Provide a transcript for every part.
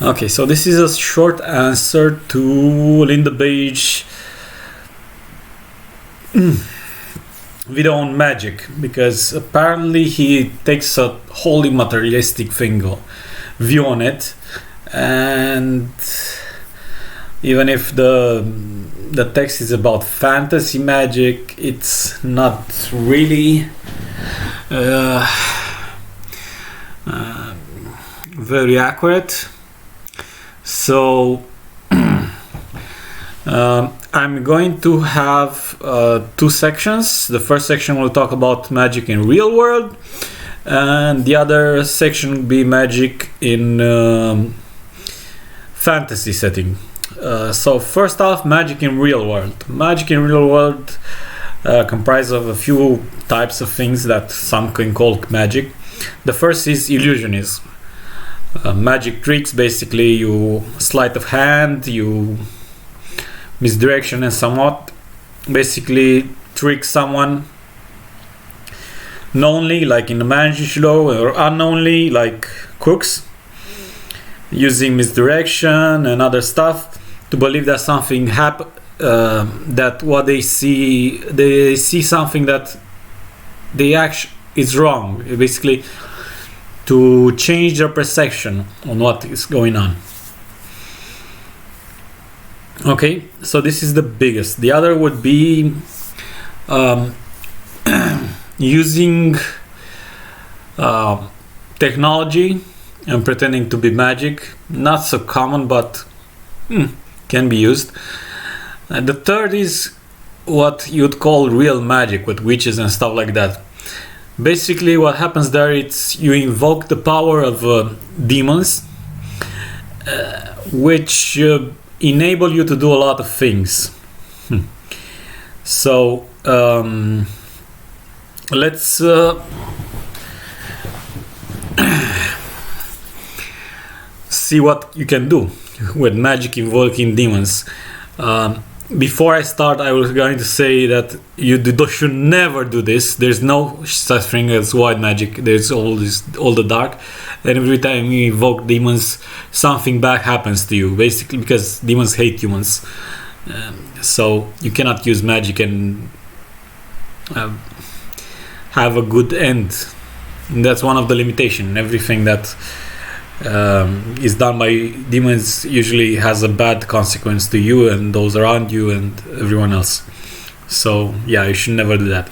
Okay, so this is a short answer to Linda Page video on magic, because apparently he takes a wholly materialistic view on it, and even if the text is about fantasy magic, it's not really very accurate. So I'm going to have two sections. The first section will talk about magic in real world, and the other section will be magic in fantasy setting. So first off, magic in real world. Magic in real world comprises of a few types of things that some can call magic. The first is illusionism. Magic tricks, basically you sleight of hand, you misdirection and somewhat basically trick someone knowingly, like in the magic show, or unknowingly, like crooks, using misdirection and other stuff to believe that something that what they see something that they actually is wrong, basically to change their perception on what is going on. Okay, so this is the biggest. The other would be using technology and pretending to be magic. Not so common, but can be used. And the third is what you'd call real magic, with witches and stuff like that. Basically what happens there, it's you invoke the power of demons, which enable you to do a lot of things. So let's see what you can do with magic invoking demons. Before I start, I was going to say that you should never do this. There's no such thing as white magic. There's all the dark, and every time you invoke demons, something bad happens to you, basically because demons hate humans. So you cannot use magic and have a good end. And that's one of the limitations. Everything that is done by demons usually has a bad consequence to you and those around you and everyone else. So yeah, you should never do that.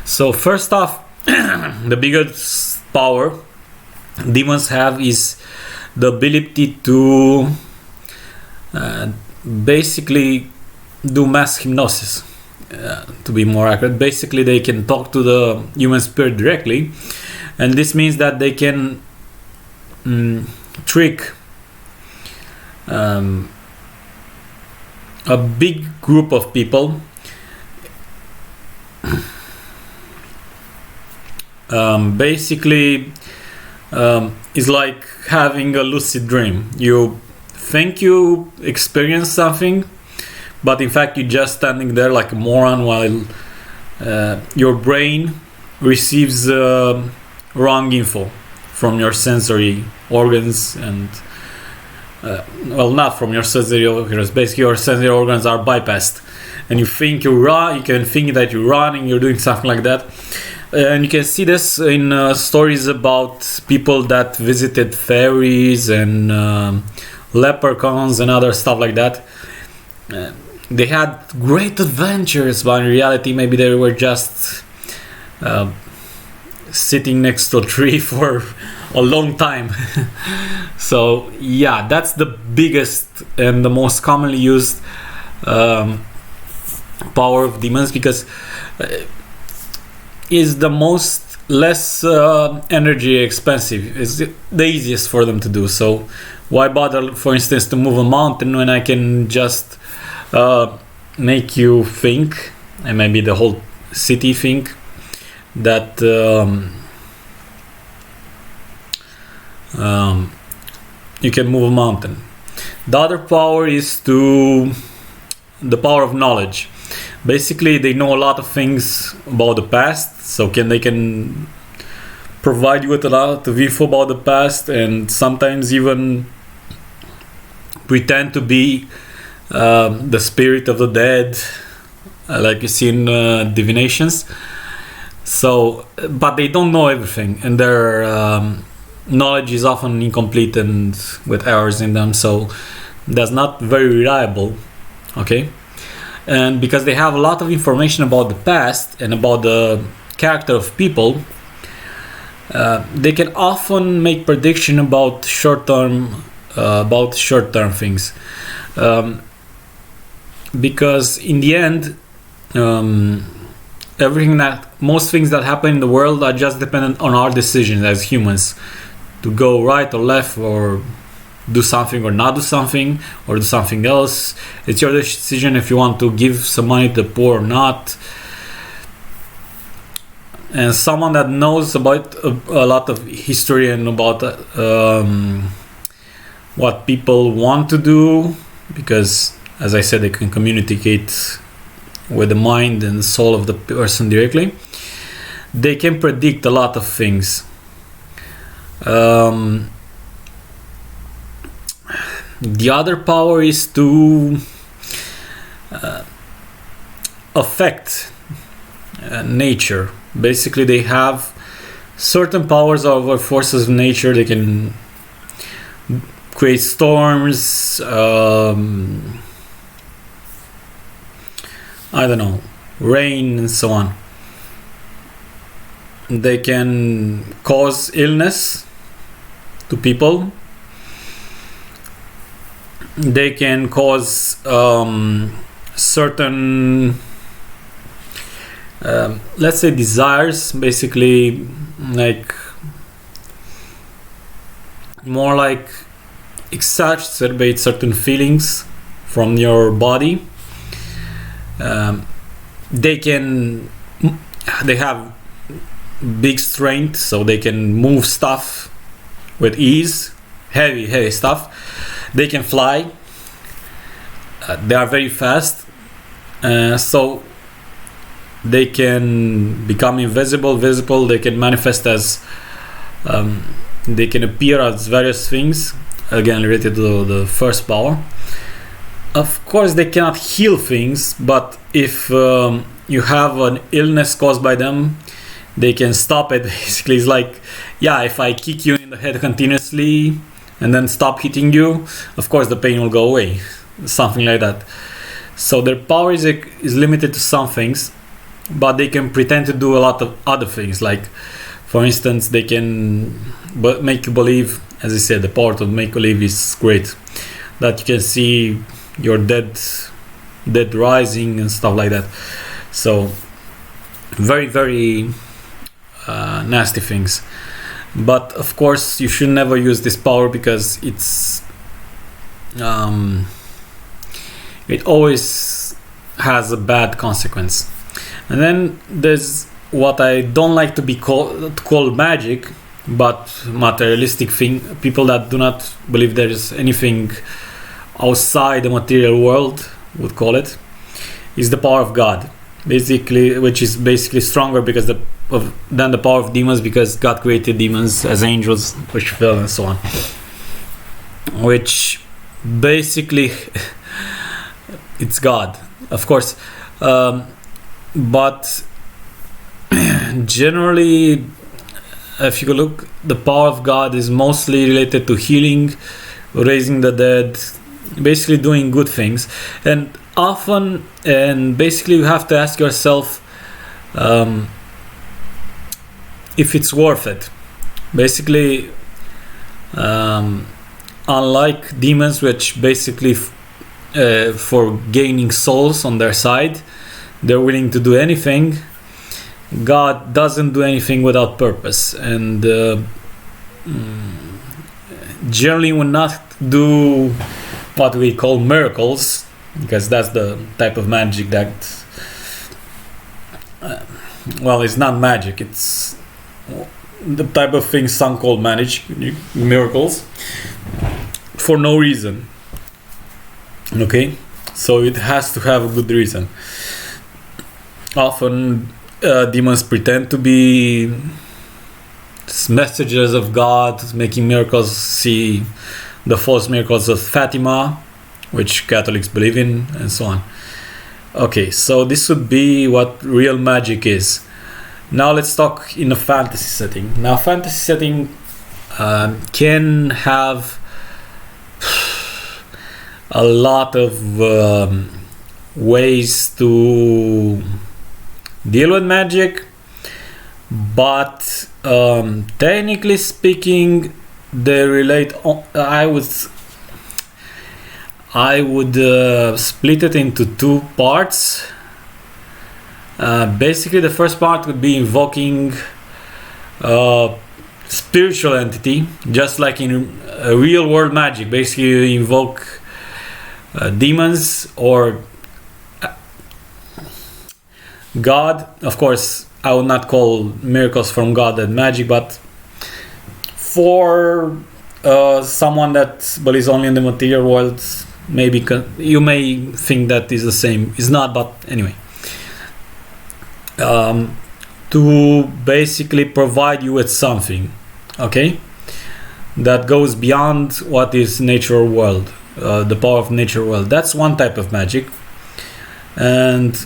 So first off, the biggest power demons have is the ability to basically do mass hypnosis, to be more accurate. Basically they can talk to the human spirit directly, and this means that they can trick a big group of people. Basically is like having a lucid dream. You think you experience something, but in fact you're just standing there like a moron while your brain receives wrong info from your sensory organs, and not from your sensory organs. Basically your sensory organs are bypassed, and you think you can think that you're running, you're doing something like that. And you can see this in stories about people that visited fairies and leprechauns and other stuff like that. They had great adventures, but in reality maybe they were just sitting next to a tree for a long time. So yeah, that's the biggest and the most commonly used power of demons, because is the most less energy expensive. It's the easiest for them to do. So why bother, for instance, to move a mountain when I can just make you think, and maybe the whole city think, that you can move a mountain. The other power is the power of knowledge. Basically they know a lot of things about the past, so they can provide you with a lot of info about the past, and sometimes even pretend to be the spirit of the dead, like you see in divinations. So, but they don't know everything, and their knowledge is often incomplete and with errors in them, so that's not very reliable. Okay, and because they have a lot of information about the past and about the character of people, they can often make prediction about short-term things, because in the end, most things that happen in the world are just dependent on our decisions as humans to go right or left, or do something or not do something, or do something else. It's your decision if you want to give some money to the poor or not. And someone that knows about a lot of history and about what people want to do, because as I said, they can communicate with the mind and the soul of the person directly, they can predict a lot of things. The other power is to affect nature. Basically, they have certain powers over forces of nature. They can create storms, rain and so on. They can cause illness to people. They can cause certain let's say desires, basically more like exacerbate certain feelings from your body. They have big strength, so they can move stuff with ease, heavy stuff. They can fly. They are very fast, so they can become visible. They can manifest as they can appear as various things, again related to the first power. Of course, they cannot heal things, but if you have an illness caused by them, they can stop it. Basically, it's like, if I kick you in the head continuously and then stop hitting you, of course the pain will go away, something like that. So their power is limited to some things, but they can pretend to do a lot of other things. Like, for instance, they can make you believe, as I said, the power to make believe is great, that you can see your dead rising and stuff like that. So very, very nasty things. But of course, you should never use this power, because it always has a bad consequence. And then there's what I don't like to be called magic, but materialistic thing. People that do not believe there is anything outside the material world would call it, is the power of God, basically, which is basically stronger than the power of demons, because God created demons as angels which fell and so on, which basically it's God, of course, but generally, if you look, the power of God is mostly related to healing, raising the dead, basically doing good things. And often, and basically, you have to ask yourself if it's worth it. Basically, unlike demons, which basically for gaining souls on their side, they're willing to do anything, God doesn't do anything without purpose, and generally will not do what we call miracles, because that's the type of magic that it's not magic, it's the type of thing some call miracles, for no reason. Okay, so it has to have a good reason. Often demons pretend to be messengers of God, making miracles, see the false miracles of Fatima, which Catholics believe in, and so on. Okay, so this would be what real magic is. Now let's talk in a fantasy setting. Now, fantasy setting can have a lot of ways to deal with magic, but technically speaking, they relate. I would split it into two parts. Basically, the first part would be invoking spiritual entity, just like in real world magic. Basically, you invoke demons or God. Of course, I would not call miracles from God and magic, but for someone that believes only in the material world, maybe you may think that is the same. It's not, but anyway. To basically provide you with something, okay, that goes beyond what is natural world, the power of nature world. That's one type of magic, and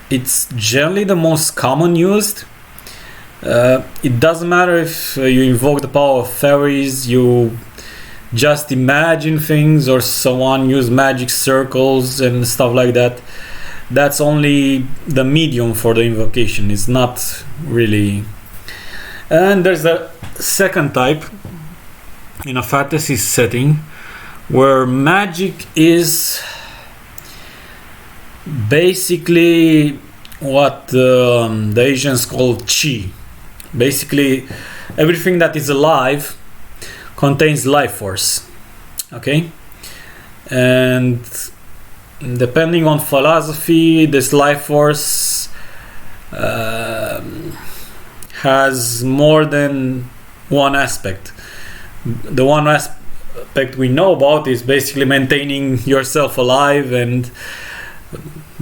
it's generally the most common used. It doesn't matter if you invoke the power of fairies, you just imagine things or so on, use magic circles and stuff like that. That's only the medium for the invocation. It's not really. And there's a second type in a fantasy setting where magic is basically what the Asians call chi. Basically, everything that is alive contains life force. Okay? And depending on philosophy, this life force has more than one aspect. The one aspect we know about is basically maintaining yourself alive and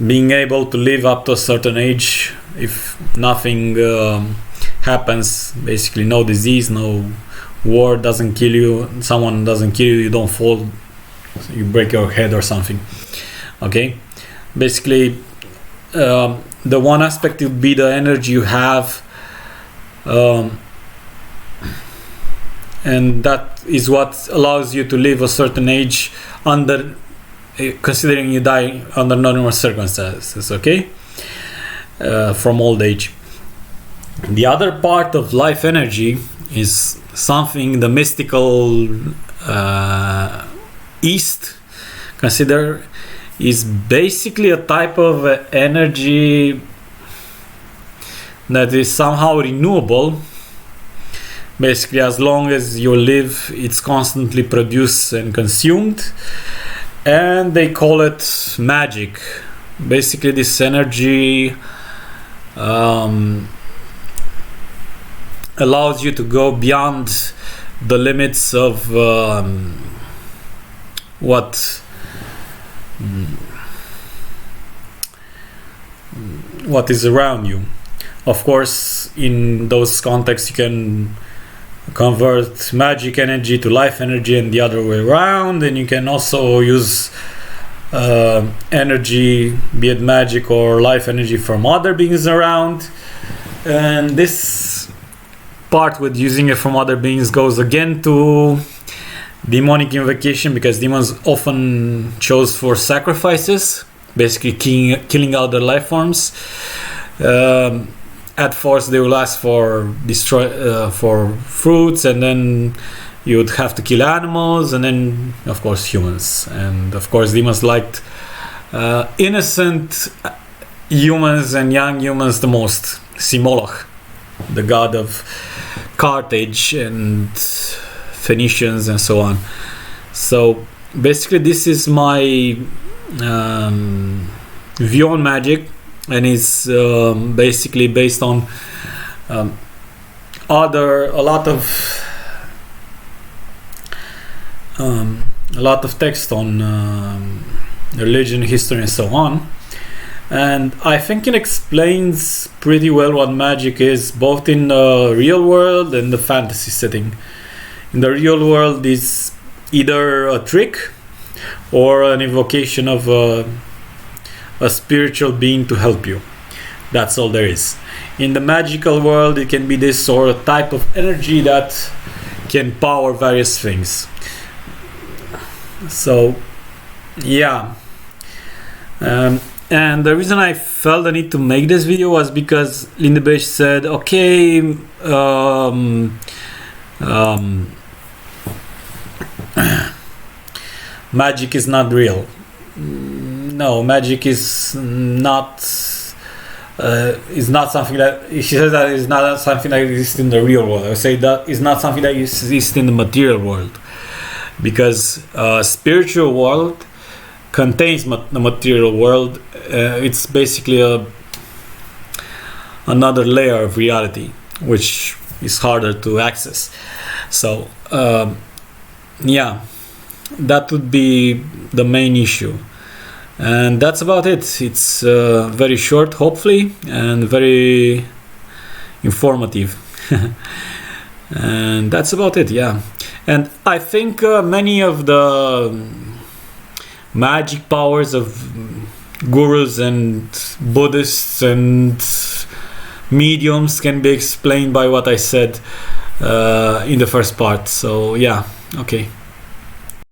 being able to live up to a certain age if nothing happens. Basically, no disease, no war doesn't kill you, someone doesn't kill you, you don't fall, you break your head or something. Okay, basically the one aspect would be the energy you have, and that is what allows you to live a certain age under, considering you die under normal circumstances, okay, from old age. The other part of life energy is something the mystical East consider is basically a type of energy that is somehow renewable. Basically, as long as you live, it's constantly produced and consumed, and they call it magic. Basically, this energy allows you to go beyond the limits of what is around you. Of course, in those contexts, you can convert magic energy to life energy and the other way around, and you can also use energy, be it magic or life energy, from other beings around. And this part with using it from other beings goes again to demonic invocation, because demons often chose for sacrifices, basically killing out their life forms. At first they will ask for for fruits, and then you would have to kill animals, and then of course humans. And of course demons liked innocent humans and young humans the most. See Moloch, the god of Carthage and Phoenicians and so on. So basically this is my view on magic, and it's basically based on a lot of text on religion, history, and so on. And I think it explains pretty well what magic is, both in the real world and the fantasy setting. In the real world, is either a trick or an invocation of a spiritual being to help you. That's all there is. In the magical world, it can be this sort of type of energy that can power various things. So, yeah. And the reason I felt the need to make this video was because Lindebeige said, okay, magic is not real. No, magic is not something that, she says that is not something that exists in the real world. I would say that is not something that exists in the material world, because spiritual world contains the material world. It's basically another layer of reality, which is harder to access. So yeah, that would be the main issue. And that's about it. It's very short, hopefully, and very informative. And that's about it, yeah. And I think many of the magic powers of gurus and Buddhists and mediums can be explained by what I said in the first part. So yeah, okay.